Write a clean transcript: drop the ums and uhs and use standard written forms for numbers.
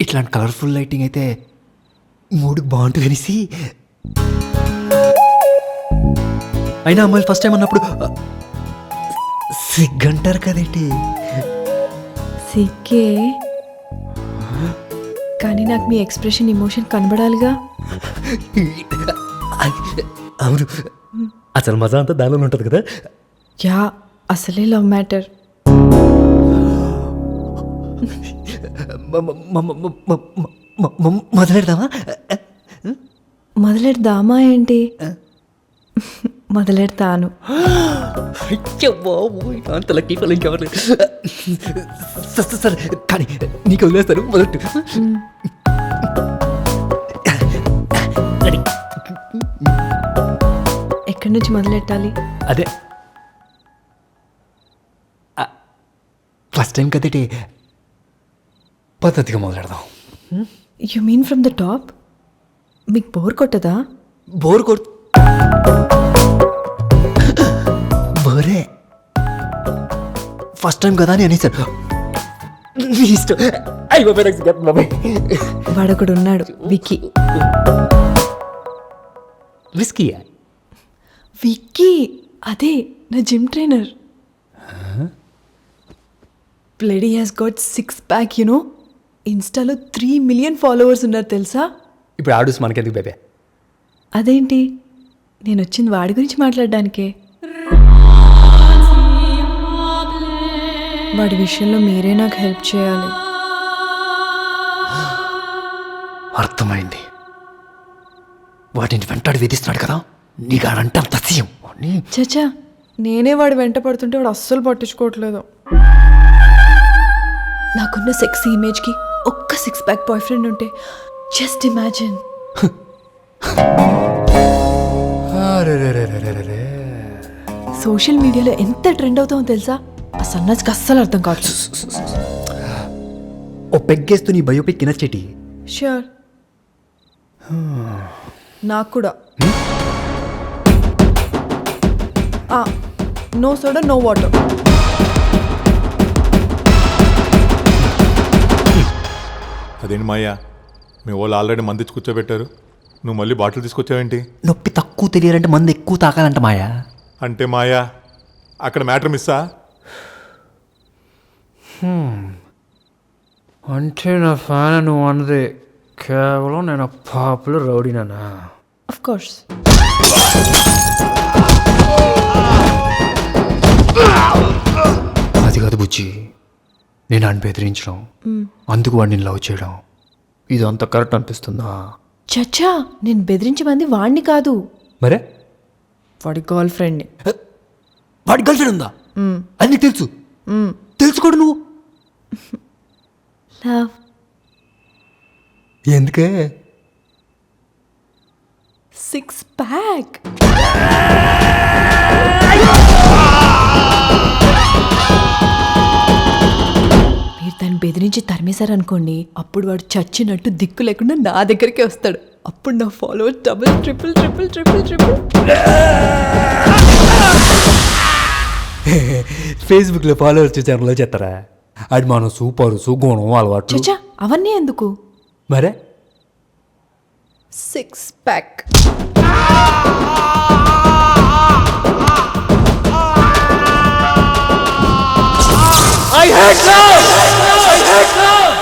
ఇట్లాంటి colourful lighting అయితే మూడుకు బాగుంటుంది అనేసి. అయినా అమ్మాయిలు ఫస్ట్ టైం అన్నప్పుడు సిగ్గంటారు కదేంటి? సిగ్గే, కానీ నాకు మీ ఎక్స్ప్రెషన్ ఇమోషన్ కనబడాలిగా. అవును, అసలు మజా అంతా దానిలో ఉంటుంది కదా. యా, అసలే లవ్ మ్యాటర్. మొదలెడదామా? మొదలెడదామా ఏంటి? మొదలెడతాను. అంత లక్కీ ఫలం ఇంకెవరు. సరే కానీ నీకు వదిలేస్తాను, మొదటి. ఎక్కడి నుంచి మొదలెట్టాలి? అదే ఫస్ట్ టైం కదేటి, పద్ధతిగా మొదలెడదాం. You mean from the top? మీకు బోర్ కొట్టదా? బోర్ బోరే ఫస్ట్ టైం కదా అని అనేసారు. ఇష్టం. వాడొకడు ఉన్నాడు, విక్కీ. విస్కీయా? విక్కీ, అదే నా gym trainer. Bloody has got 6 pack, you know. ఇన్స్టాలో 3 మిలియన్ ఫాలోవర్స్ ఉన్నారు తెలుసా? ఇప్పుడు ఆడుస్ మనకెందుకు బేబే? అదేంటి, నేను వచ్చింది వాడి గురించి మాట్లాడడానికే. వాడి విషయంలో మీరే నాకు హెల్ప్ చేయాలి. అర్థమైంది. వాటిని వెంటాడి వేధిస్తున్నాడు కదా, నీకు అడంటే అంత సీయం. చచ్చా, నేనే వాడు వెంట పడుతుంటే వాడు అస్సలు పట్టించుకోవట్లేదు. నాకున్న సెక్సీ ఇమేజ్కి ఒక్క 6 ప్యాక్ బాయ్ ఫ్రెండ్ ఉంటే జస్ట్ ఇమాజిన్. సోషల్ మీడియాలో ఎంత ట్రెండ్ అవుతామో తెలుసా? ఆ సన్నాజ్కి అస్సలు అర్థం కాదు. ఓ పెగ్గేస్తూ నీ బయోపిక్ కినచ్చేటి. ష్యూర్, నాకు కూడా. No soda, no water. అదేంటి మాయా, మీ వాళ్ళు ఆల్రెడీ మంది ఇచ్చి కూర్చోబెట్టారు, నువ్వు మళ్ళీ బాటిల్ తీసుకొచ్చావేంటి? నొప్పి తక్కువ తెలియాలంటే మంది ఎక్కువ తాకాలంట మాయా. అంటే మాయా అక్కడ మ్యాటర్ మిస్సా? అంటే నా ఫ్యాన్ నువ్వు అన్నది కేవలం నేను పాపులర్ రౌడీనా? Of course. అది కాదు బుజ్జి, నేను అని బెదిరించడం, అందుకు వాడిని లవ్ చేయడం, ఇదంతా కరెక్ట్ అనిపిస్తుందా? చచ్చా, నేను బెదిరించే మంది వాడిని కాదు, మరే వాడి గర్ల్ ఫ్రెండ్ని. వాడి గర్ల్ ఫ్రెండ్ ఉందా? అది నీకు తెలుసు? తెలుసుకోడు నువ్వు? లవ్. ఎందుకే? 6 ప్యాక్. మీరు దాన్ని బెదిరించి తరిమేశారనుకోండి, అప్పుడు వాడు చచ్చినట్టు దిక్కు లేకుండా నా దగ్గరికి వస్తాడు. అప్పుడు నా follower double triple triple triple triple. ఫేస్బుక్లో ఫాలోవర్స్ ఛానల్లో చేస్తారా? అది మనం సూపర్ సుగుణం అలవాటు. చచ్చా, అవన్నీ ఎందుకు? మరే 6 pack. I hate love! I hate love!